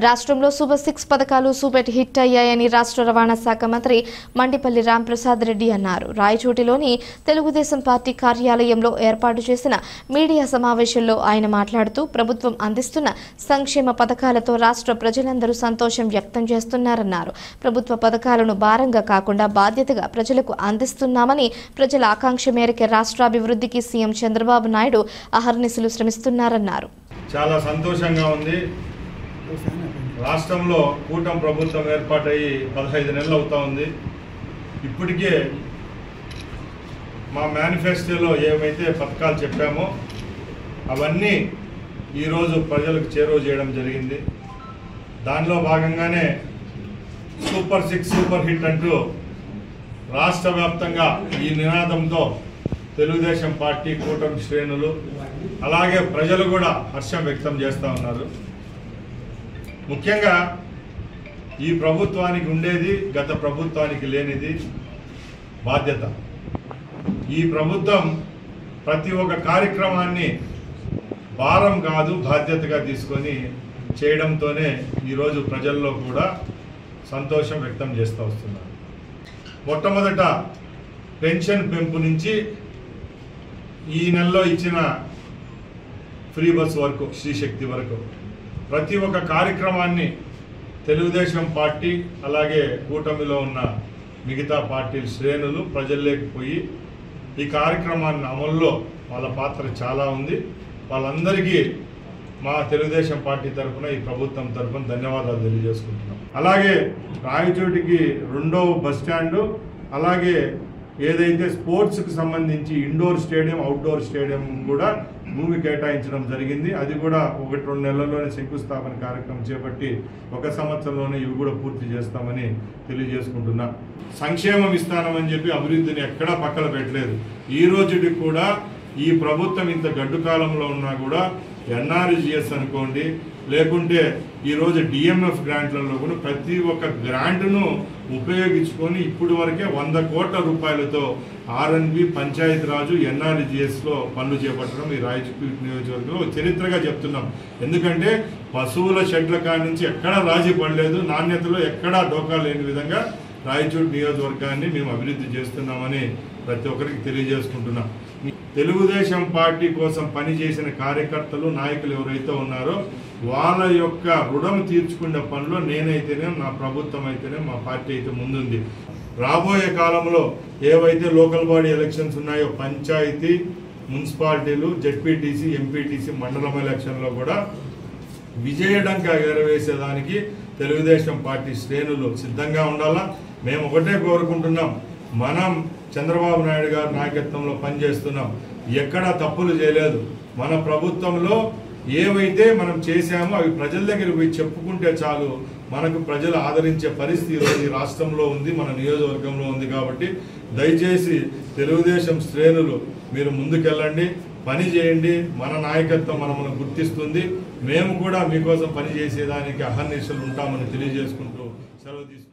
రాష్ట్రంలో సూపర్ 6 పథకాలు super hit అయ్యాయని రాష్ట్ర రవాణా శాఖ మంత్రి మండిపల్లి రాంప్రసాద్ రెడ్డి అన్నారు. రాయచోటిలోని తెలుగుదేశం పార్టీ కార్యాలయంలో ఏర్పాటు చేసిన మీడియా సమావేశంలో ఆయన మాట్లాడుతూ ప్రభుత్వం అందిస్తున్న సంక్షేమ పథకాలతో రాష్ట్ర ప్రజలందరూ సంతోషం వ్యక్తం చేస్తున్నారన్నారు. ప్రభుత్వ పథకాలను భారంగా కాకుండా బాధ్యతగా ప్రజలకు అందిస్తున్నామని, ప్రజల ఆకాంక్ష మేరకు రాష్ట్రాభివృద్ధికి సీఎం చంద్రబాబు నాయుడు అహర్నిశలు శ్రమిస్తున్నారన్నారు. చాలా సంతోషంగా ఉంది. రాష్ట్రంలో కూటమి ప్రభుత్వం ఏర్పాటయ్యి 15 నెలలు అవుతా ఉంది. ఇప్పటికే మా మేనిఫెస్టోలో ఏమైతే పథకాలు చెప్పామో అవన్నీ ఈరోజు ప్రజలకు చేరువ చేయడం జరిగింది. దానిలో భాగంగానే సూపర్ 6 సూపర్ హిట్ అంటూ రాష్ట్ర వ్యాప్తంగా ఈ నినాదంతో తెలుగుదేశం పార్టీ కూటమి శ్రేణులు అలాగే ప్రజలు కూడా హర్షం వ్యక్తం చేస్తూ ఉన్నారు. ముఖ్యంగా ఈ ప్రభుత్వానికి ఉండేది గత ప్రభుత్వానికి లేనిది బాధ్యత. ఈ ప్రభుత్వం ప్రతి ఒక్క కార్యక్రమాన్ని భారం కాదు బాధ్యతగా తీసుకొని చేయడంతోనే ఈరోజు ప్రజల్లో కూడా సంతోషం వ్యక్తం చేస్తూ వస్తున్నారు. మొట్టమొదట పెన్షన్ పెంపు నుంచి ఈ నెలలో ఇచ్చిన ఫ్రీ బస్ వరకు, శ్రీశక్తి వరకు ప్రతి ఒక్క కార్యక్రమాన్ని తెలుగుదేశం పార్టీ అలాగే కూటమిలో ఉన్న మిగతా పార్టీల శ్రేణులు ప్రజల్లోకి పోయి ఈ కార్యక్రమాన్ని అమల్లో వాళ్ళ పాత్ర చాలా ఉంది. వాళ్ళందరికీ మా తెలుగుదేశం పార్టీ తరఫున ఈ ప్రభుత్వం తరఫున ధన్యవాదాలు తెలియజేసుకుంటున్నాం. అలాగే రాయచోటికి 2వ బస్ స్టాండు, అలాగే ఏదైతే స్పోర్ట్స్కి సంబంధించి ఇండోర్ స్టేడియం, అవుట్డోర్ స్టేడియం కూడా భూమి కేటాయించడం జరిగింది. అది కూడా 1-2 నెలల్లోనే శంకుస్థాపన కార్యక్రమం చేపట్టి 1 సంవత్సరంలోనే ఇవి కూడా పూర్తి చేస్తామని తెలియజేసుకుంటున్నా. సంక్షేమం ఇస్తానమని చెప్పి అభివృద్ధిని ఎక్కడా పక్కన పెట్టలేదు. ఈ రోజుకి కూడా ఈ ప్రభుత్వం ఇంత గడ్డు కాలంలో ఉన్నా కూడా ఎన్ఆర్జిఎస్ అనుకోండి, లేకుంటే ఈరోజు డిఎంఎఫ్ గ్రాంట్లలో కూడా ప్రతి ఒక్క గ్రాంట్ను ఉపయోగించుకొని ఇప్పటి వరకే 100 కోట్ల రూపాయలతో ఆర్ఎన్బి, పంచాయతీరాజు, ఎన్ఆర్జిఎస్లో పనులు చేపట్టడం ఈ రాయచోటి నియోజకవర్గంలో చరిత్రగా చెప్తున్నాం. ఎందుకంటే పశువుల షెడ్ల కాడి నుంచి ఎక్కడా రాజీ పడలేదు, నాణ్యతలో ఎక్కడా డోకా లేని విధంగా రాయచోటి నియోజకవర్గాన్ని మేము అభివృద్ధి చేస్తున్నామని ప్రతి ఒక్కరికి తెలియజేసుకుంటున్నాం. తెలుగుదేశం పార్టీ కోసం పనిచేసిన కార్యకర్తలు, నాయకులు ఎవరైతే ఉన్నారో వాళ్ళ యొక్క రుణం తీర్చుకునే పనిలో నేనైతేనే, నా ప్రభుత్వం అయితేనే, మా పార్టీ అయితే ముందుంది. రాబోయే కాలంలో ఏవైతే లోకల్ బాడీ ఎలక్షన్స్ ఉన్నాయో పంచాయతీ, మున్సిపాలిటీలు, జెడ్పీటీసీ, ఎంపీటీసీ, మండలం ఎలక్షన్లో కూడా విజయడంగా ఎగరవేసేదానికి తెలుగుదేశం పార్టీ శ్రేణులు సిద్ధంగా ఉండాలా. మేము ఒకటే కోరుకుంటున్నాం, మనం చంద్రబాబు నాయుడు గారి నాయకత్వంలో పనిచేస్తున్నాం, ఎక్కడా తప్పులు చేయలేదు. మన ప్రభుత్వంలో ఏవైతే మనం చేశామో అవి ప్రజల దగ్గరికి పోయి చెప్పుకుంటే చాలు, మనకు ప్రజలు ఆదరించే పరిస్థితి ఈరోజు ఈ రాష్ట్రంలో ఉంది, మన నియోజకవర్గంలో ఉంది. కాబట్టి దయచేసి తెలుగుదేశం శ్రేణులు మీరు ముందుకెళ్ళండి, పని చేయండి. మన నాయకత్వం మనల్ని గుర్తిస్తుంది. మేము కూడా మీకోసం పని చేసేదానికి అహర్నిశలు ఉంటామని తెలియజేసుకుంటూ సెలవు తీసుకుంటాం.